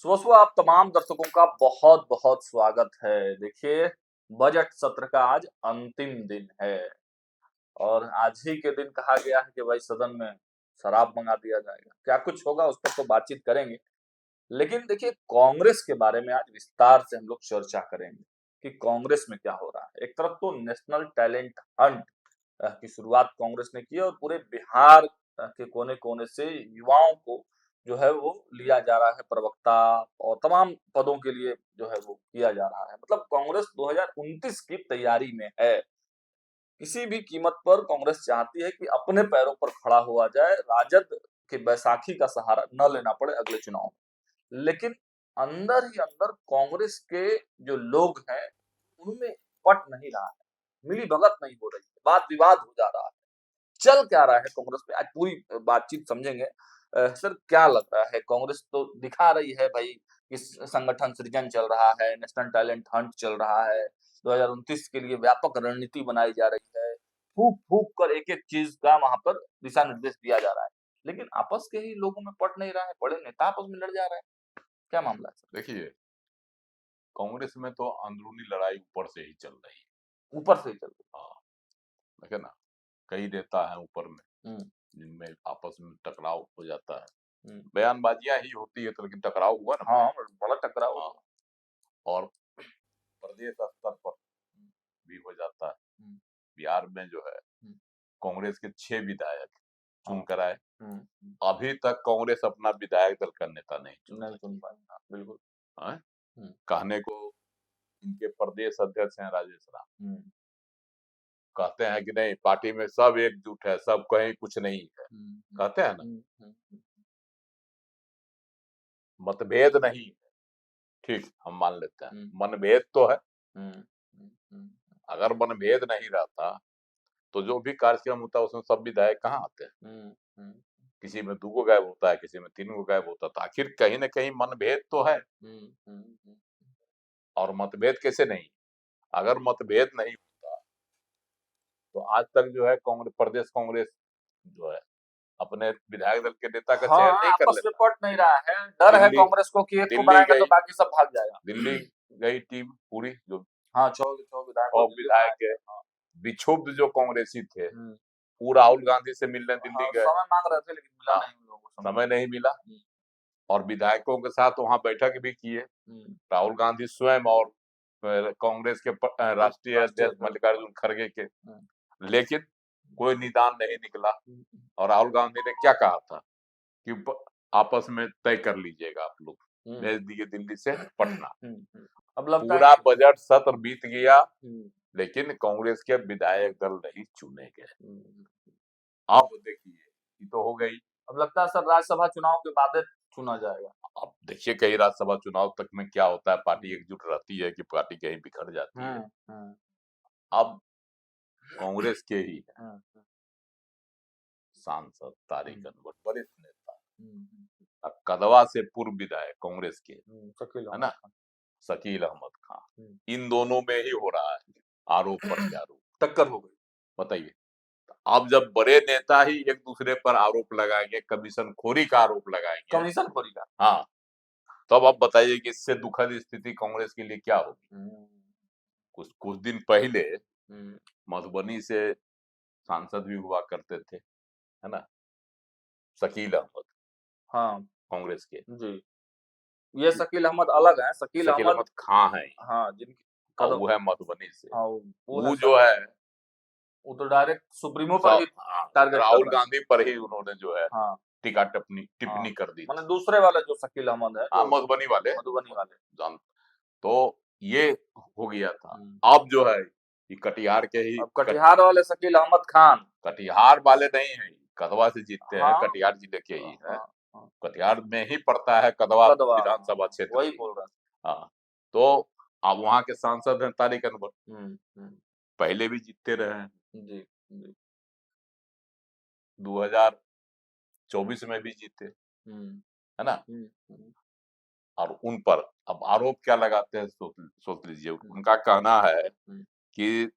सुबह आप तमाम दर्शकों का बहुत बहुत स्वागत है। देखिए, बजट सत्र का आज अंतिम दिन है और आज ही के दिन कहा गया है कि भाई सदन में शराब मंगा दिया जाएगा। क्या कुछ होगा उस पर तो बातचीत करेंगे, लेकिन देखिए कांग्रेस के बारे में आज विस्तार से हम लोग चर्चा करेंगे कि कांग्रेस में क्या हो रहा है। एक तरफ तो नेशनल टैलेंट हंट की शुरुआत कांग्रेस ने की और पूरे बिहार के कोने-कोने से युवाओं को जो है वो लिया जा रहा है प्रवक्ता और तमाम पदों के लिए जो है वो किया जा रहा है। मतलब कांग्रेस 2029 की तैयारी में है। किसी भी कीमत पर कांग्रेस चाहती है कि अपने पैरों पर खड़ा हुआ जाए, राजद के बैसाखी का सहारा न लेना पड़े अगले चुनाव में। लेकिन अंदर ही अंदर कांग्रेस के जो लोग हैं, उनमें पट नहीं रहा है, मिलीभगत नहीं हो रही है, वाद विवाद हो जा रहा है। चल क्या रहा है कांग्रेस में, आज पूरी बातचीत समझेंगे। सर क्या लग रहा है, कांग्रेस तो दिखा रही है भाई कि संगठन सृजन चल रहा है, नेशनल टैलेंट हंट चल रहा है, 2029 के लिए व्यापक रणनीति बनाई जा रही है, फूक फूक कर एक एक चीज का वहां पर दिशा निर्देश दिया जा रहा है, लेकिन आपस के ही लोगों में पट नहीं रहा है, बड़े नेता आपस में लड़ जा रहे हैं। क्या मामला है सर? देखिए, कांग्रेस में तो अंदरूनी लड़ाई ऊपर से ही चल रही है। ऊपर से ही चल रही हाँ, देखे ना, कई नेता हैं ऊपर में है। जिनमें आपस में टकराव हो जाता है। हम्म। बयानबाजियां ही होती है तो, लेकिन टकराव हुआ ना हाँ, बड़ा। बड़ा टकराव हाँ, हुआ। और प्रदेश स्तर पर भी हो जाता है। हम्म। बिहार में जो है हम्म। कांग्रेस के 6 विधायक हाँ। चुनकर आए। हम्म। अभी तक कांग्रेस अपना विधायक दल का नेता नहीं चुन नहीं सकी। सुन पाए, हाँ, बिल्कुल। हाँ? हम्म। कहने को इनके प्रदेश अध्यक्ष हैं राजेश राम, हम्म। कहते हैं कि नहीं, पार्टी में सब एकजुट है, सब कहीं कुछ नहीं है, हम्म। कहते हैं ना। हम्म। हम्म। मतभेद नहीं है, ठीक, हम मान लेते हैं, हम्म। मनभेद तो है। हम्म। हम्म। अगर मनभेद नहीं रहता तो जो भी कार्यक्रम होता है उसमें सब विधायक कहाँ आते हैं। हम्म। हम्म। किसी में 2 गो गायब होता है, किसी में 3 गो गायब होता है, तो आखिर कहीं ना कहीं मनभेद तो है। हम्म। और मतभेद कैसे नहीं, अगर मतभेद नहीं होता तो आज तक जो है कांग्रेस, प्रदेश कांग्रेस जो है अपने विधायक दल के नेता का चयन हाँ, नहीं कर आपस में लेता। पट नहीं रहा है, डर है दिल्ली कांग्रेस को कि एक को दिल्ली बनाएंगे तो गई, बाकी सब भाग जाएगा। दिल्ली गई टीम पूरी, जो हाँ, छह छह विधायक को 6 दिल्ली विधायक बनाया है, गया। हाँ। विक्षुब्ध जो कांग्रेसी थे, हम्म। वो राहुल गांधी से मिलने दिल्ली हाँ, गए। समय मांग रहे थे लेकिन मिला हाँ, नहीं उन लोगों को समय। समय नहीं मिला। और विधायकों के साथ वहां बैठक भी किए हम्म। राहुल गांधी स्वयं, और कांग्रेस के राष्ट्रीय राष्ट्रीय अध्यक्ष अध्यक्ष। मल्लिकार्जुन खड़गे के। हम्म। लेकिन कोई निदान नहीं निकला। हम्म। और राहुल गांधी ने क्या कहा था कि आपस में तय कर लीजिएगा आप लोग, हम्म। भेज दिए दिल्ली से पटना। अब लगता है पूरा कि बजट सत्र बीत गया, हम्म। लेकिन कांग्रेस के विधायक दल नहीं चुने गए। हम्म। अब देखिए, ये तो हो गई। अब लगता है सर राज्यसभा चुनाव के बाद चुना जाएगा। अब देखिए, कई राज्यसभा चुनाव तक में क्या होता है, पार्टी हम्म। एकजुट रहती है कि पार्टी कहीं बिखर जाती है। हम्म। अब कांग्रेस के ही हम्म। सांसद तारिक अनवर, वरिष्ठ नेता, हम्म। कदवा से पूर्व विधायक कांग्रेस के, शकील है अहमद ना, खान। शकील अहमद खान, हम्म। इन दोनों में ही हो रहा है आरोप प्रत्यारोप। टक्कर हो गई। बताइए, अब जब बड़े नेता ही एक दूसरे पर आरोप लगाएंगे, कमीशन खोरी का आरोप लगाएंगे, कमीशन खोरी का। हाँ, तब अब बताइए कि इससे दुखद स्थिति कांग्रेस के लिए क्या होगी। हम्म। कुछ कुछ दिन पहले हम्म। मधुबनी से सांसद भी हुआ करते थे, है ना, शकील अहमद, हाँ कांग्रेस के। जी, ये शकील अहमद अलग है, शकील शकील अहमद। अहमद खां है, हाँ जिनकी और कदम। वो है मधुबनी से। हाँ वो है वो सर, जो है वो तो डायरेक्ट सुप्रीमो पर सब, ही टारगेट कर राहुल रहा है। गांधी पर ही उन्होंने जो है हाँ। टीका टिप्पणी हाँ, टिप्पणी कर दी मैंने थी। दूसरे वाले जो शकील अहमद है हाँ, जो मधुबनी वाले मधुबनी वाले। जान, तो ये हो गया था। हम्म। अब जो है ये कटिहार के ही अब कटिहार वाले शकील अहमद खान। कटिहार वाले नहीं है, कदवा से जीतते हैं, हाँ। कटिहार जिले के हाँ। ही है। हाँ। हाँ, कटिहार में ही पड़ता है कदवा कदवा, विधानसभा क्षेत्र वही भी। बोल रहा हाँ, तो अब वहां के सांसद हैं तारिक अनवर, था। पहले भी जीतते रहे हैं, जी जी। 2024 में भी जीते, हम्म। है ना। हम्म। और उन पर अब आरोप क्या लगाते हैं, सोच लीजिए। हम्म। उनका कहना है हम्म। कि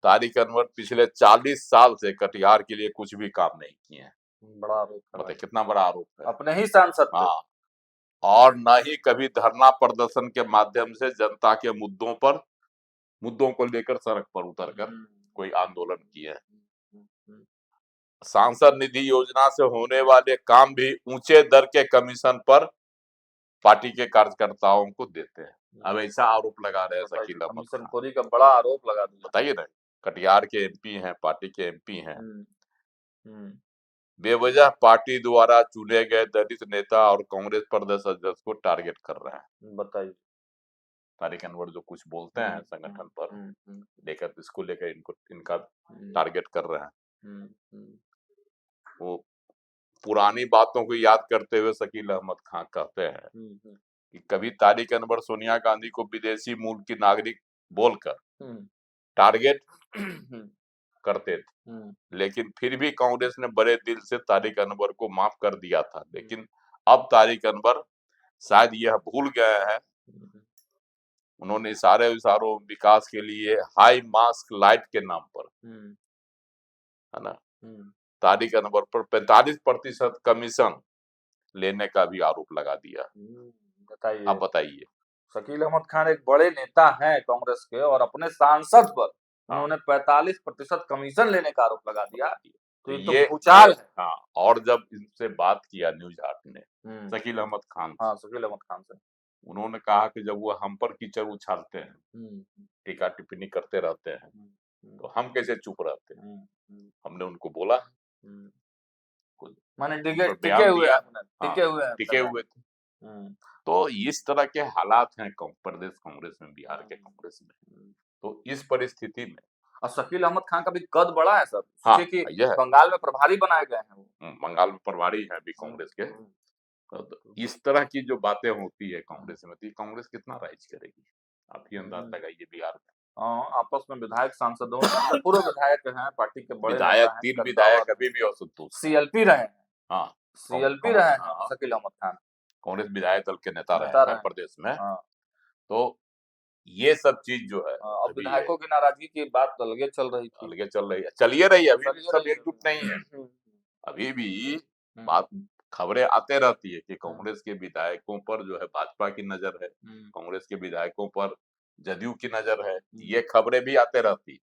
तारिक अनवर पिछले 40 साल से कटिहार के लिए कुछ भी काम नहीं किए हैं। बड़ा आरोप बताइए लगाया, कितना बड़ा आरोप है। अपने ही सांसद पे। हाँ, और न ही कभी धरना प्रदर्शन के माध्यम से जनता के मुद्दों को लेकर सड़क पर उतरकर कोई आंदोलन किए हैं। सांसद निधि योजना से होने वाले काम भी ऊंचे दर के कमीशन पर पार्टी के कार्यकर्ताओं को देते हैं। अब ऐसा आरोप लगा रहे हैं शकील अहमद कमीशन खान। खोरी का बड़ा आरोप लगा दिया। बताइए ना, कटिहार के एमपी हैं, पार्टी के एमपी हैं, बेवजह पार्टी द्वारा चुने गए दलित नेता और कांग्रेस प्रदेश अध्यक्ष को टारगेट कर रहे हैं। बताइए, तारिक अनवर जो कुछ बोलते हैं संगठन पर लेकर, इसको लेकर इनका टारगेट कर रहे हैं। वो पुरानी बातों को याद करते हुए शकील अहमद खान कहते हैं कि कभी तारिक अनवर सोनिया गांधी को विदेशी मूल की नागरिक बोलकर टारगेट करते थे, लेकिन फिर भी कांग्रेस ने बड़े दिल से तारिक अनवर को माफ कर दिया था। लेकिन अब तारिक अनवर शायद यह भूल गए हैं। उन्होंने इशारों विकास के लिए हाई मास्क लाइट के नाम पर, है ना, तारिक अनवर पर 45% कमीशन लेने का भी आरोप लगा दिया। बताइए, आप बताइए। शकील अहमद खान एक बड़े नेता हैं कांग्रेस के, और अपने सांसद पर उन्होंने 45% कमीशन लेने का आरोप लगा दिया। तो ये तो भूचाल है। हाँ, और जब इनसे बात किया न्यूज 8 ने शकील अहमद खान, हाँ, शकील अहमद खान से, उन्होंने कहा कि जब वो हम पर कीचड़ उछालते हैं, टीका टिप्पणी करते रहते हैं, तो हम कैसे चुप रहते हैं। हमने उनको बोला, माने टिके हुए थे। तो इस तरह के हालात हैं प्रदेश कांग्रेस में, बिहार के कांग्रेस में। तो इस परिस्थिति में, और शकील अहमद खान का भी कद बड़ा है सर। हाँ, कि बंगाल में प्रभारी बनाए गए हैं वो। बंगाल में प्रभारी है अभी कांग्रेस के। तो इस तरह की जो बातें होती है कांग्रेस में, तो कांग्रेस कितना राइज करेगी, आप ही अंदाज लगाइए बिहार में। आपस में विधायक सांसदों पूर्व विधायक हैं, पार्टी के बड़े विधायक, 3 विधायक अभी भी असंतुष्ट, सीएलपी रहे हैं। हाँ, सीएलपी रहे हैं शकील अहमद खान, कांग्रेस विधायक दल के नेता रहे हैं प्रदेश में। तो ये सब चीज जो है, अब विधायकों की नाराजगी की बात अलगे चल रही थी, अलगे चल रही है, चलिए रही है, अभी भी सब एकजुट नहीं है। अभी भी बात, खबरें आते रहती है कि कांग्रेस के विधायकों पर जो है भाजपा की नजर है, कांग्रेस के विधायकों पर जदयू की नजर है, ये खबरें भी आते रहती।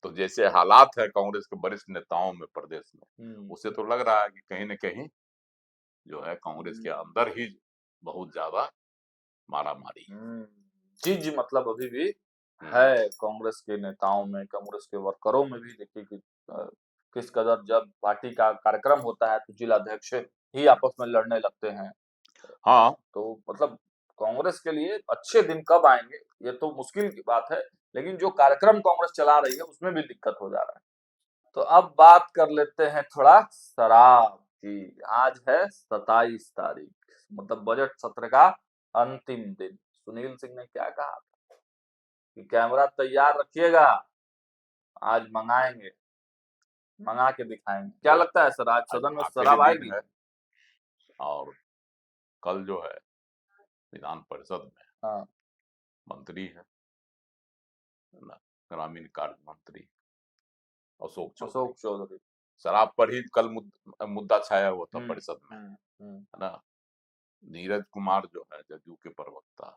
तो जैसे हालात है कांग्रेस के वरिष्ठ नेताओं में प्रदेश में, उससे तो लग रहा है कि कहीं न कहीं जो है कांग्रेस के अंदर ही बहुत ज्यादा मारामारी, चीज मतलब अभी भी है कांग्रेस के नेताओं में, कांग्रेस के वर्करों में भी। देखिए कि किस कदर जब पार्टी का कार्यक्रम होता है तो जिला अध्यक्ष ही आपस में लड़ने लगते हैं। हाँ, तो मतलब कांग्रेस के लिए अच्छे दिन कब आएंगे ये तो मुश्किल की बात है, लेकिन जो कार्यक्रम कांग्रेस चला रही है उसमें भी दिक्कत हो जा रहा है। तो अब बात कर लेते हैं थोड़ा शराब की। आज है 27 तारीख, मतलब बजट सत्र का अंतिम दिन। सुनील सिंह ने क्या कहा था कि कैमरा तैयार रखिएगा, आज मंगाएंगे, मंगा के दिखाएंगे। क्या लगता है सर, आज सदन में शराब आएगी? और कल जो है विधान परिषद में मंत्री है ग्रामीण कार्य मंत्री अशोक चौधरी, शराब पर ही कल मुद्दा छाया हुआ था परिषद में, है ना। नीरज कुमार जो है जदयू के प्रवक्ता,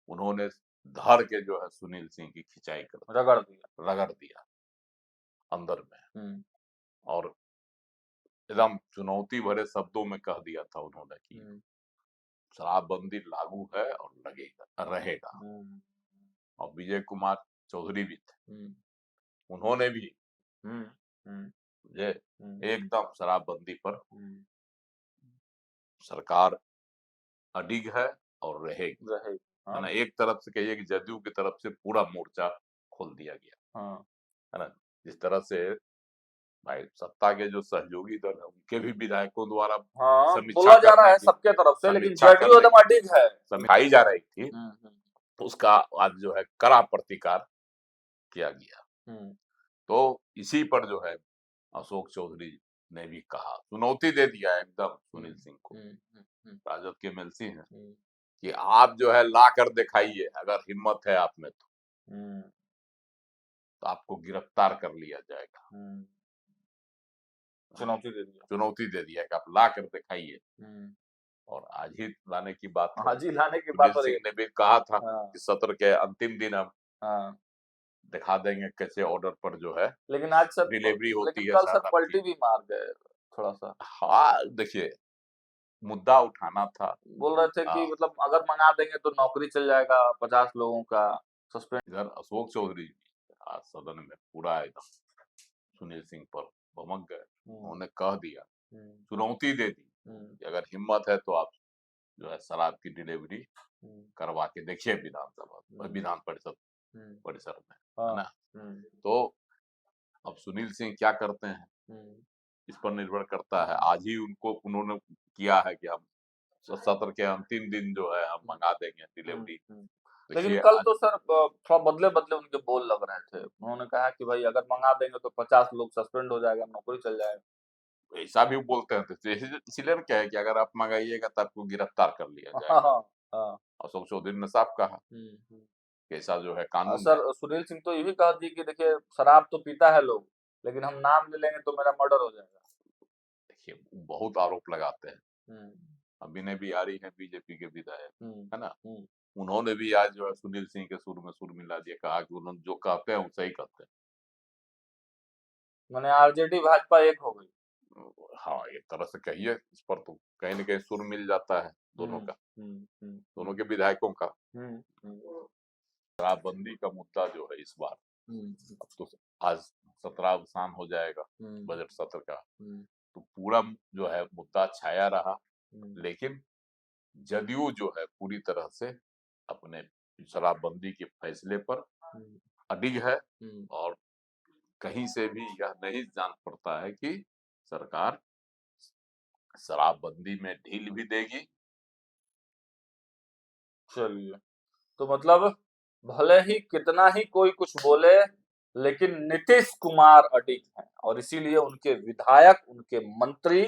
उन्होंने धर के जो है सुनील सिंह की खिंचाई कर रगड़ दिया अंदर में, और एकदम चुनौती भरे शब्दों में कह दिया था उन्होंने कि शराबबंदी लागू है और लगेगा, रहेगा। और विजय कुमार चौधरी भी थे, उन्होंने भी एकदम शराबबंदी पर सरकार अडिग है और रहेगी, है ना। एक तरफ से कहिए कि जदयू की तरफ से पूरा मोर्चा खोल दिया गया, है ना। जिस तरह से भाई सत्ता के जो सहयोगी दल है उनके भी विधायकों द्वारा बोला जा रहा है सबके तरफ से, लेकिन जदयू एकदम अडिग है, समझाई जा रही थी, तो उसका आज जो है कड़ा प्रतिकार किया गया। तो इसी पर जो है अशोक चौधरी ने भी कहा, चुनौती दे दिया एकदम सुनील सिंह को, राजद के एमएलसी हैं, कि आप जो है ला कर दिखाइए, अगर हिम्मत है आप में तो आपको गिरफ्तार कर लिया जाएगा। चुनौती दे दिया कि आप ला कर दिखाइए। और आज ही लाने की बात है। हाजी लाने की सुनील बात हो रही सिंह है। ने भी कहा था हाँ, कि सत्र के अंतिम दिन हम हाँ। दिखा देंगे कैसे ऑर्डर पर जो है लेकिन आज सर डिलीवरी होती लेकिन है कल सर शायद आपकी। पलटी भी मार गए थोड़ा सा। हाँ, देखिए मुद्दा उठाना था। बोल रहे थे आ, कि मतलब अगर मंगा देंगे तो नौकरी चल जाएगा 50 लोगों का, सस्पेंड। इधर अशोक चौधरी जी आज सदन में पूरा एकदम सुनील सिंह पर भमक गए। उन्होंने कह दिया, चुनौती दे दी कि अगर हिम्मत है तो आप जो है शराब की डिलीवरी करवा के देखिए विधानसभा विधान परिषद परिसर में, है ना। तो अब सुनील सिंह क्या करते हैं इस पर निर्भर करता है। आज ही उन्होंने किया है कि हम सत्र के अंतिम दिन जो है हम मंगा देंगे डिलीवरी। लेकिन देखिए कल आज तो सर थोड़ा बदले बदले उनके बोल लग रहे थे। उन्होंने कहा कि भाई अगर मंगा देंगे तो 50 लोग सस्पेंड हो जाएगा, नौकरी चल जाएगा। ऐसा भी बोलते हैं, तो इसीलिए क्या है कि अगर आप मंगाइएगा तो आपको गिरफ्तार कर लिया हाँ, जाएगा। हाँ, हाँ। अशोक चौधरी ने साफ कहा कि ऐसा जो है कानून है। सर सुनील सिंह तो ये भी कह दी कि देखिए शराब तो पीता है लोग, लेकिन हम नाम ले लेंगे तो मेरा मर्डर हो जाएगा। देखिए बहुत आरोप लगाते हैं। अभिनय बिहारी है बीजेपी के विधायक, है ना। उन्होंने भी आज जो है सुनील सिंह के सुर में सुर मिला दिया, कहा कि उन्होंने जो कहते हैं वो सही कहते हैं। मैंने आरजेडी भाजपा एक हो गई। हाँ, एक तरह से कहिए, इस पर तो कहीं न कहीं सुर मिल जाता है दोनों का, दोनों के विधायकों का। शराबबंदी का मुद्दा जो है इस बार अब तो आज सत्रावसान हो जाएगा बजट सत्र का, तो पूरा जो है मुद्दा छाया रहा। लेकिन जदयू जो है पूरी तरह से अपने शराबबंदी के फैसले पर अडिग है और कहीं से भी यह नहीं जान पड़ता है कि सरकार शराबबंदी में ढील भी देगी। चलिए, तो मतलब भले ही कितना ही कोई कुछ बोले, लेकिन नीतीश कुमार अडिग हैं और इसीलिए उनके विधायक, उनके मंत्री,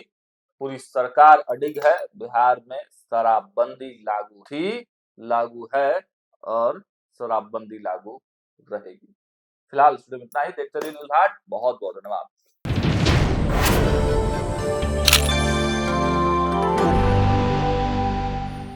पूरी सरकार अडिग है। बिहार में शराबबंदी लागू थी, लागू है और शराबबंदी लागू रहेगी। फिलहाल इस वीडियो में इतना ही। देखते रहिए न्यूज़ हाट। बहुत बहुत धन्यवाद।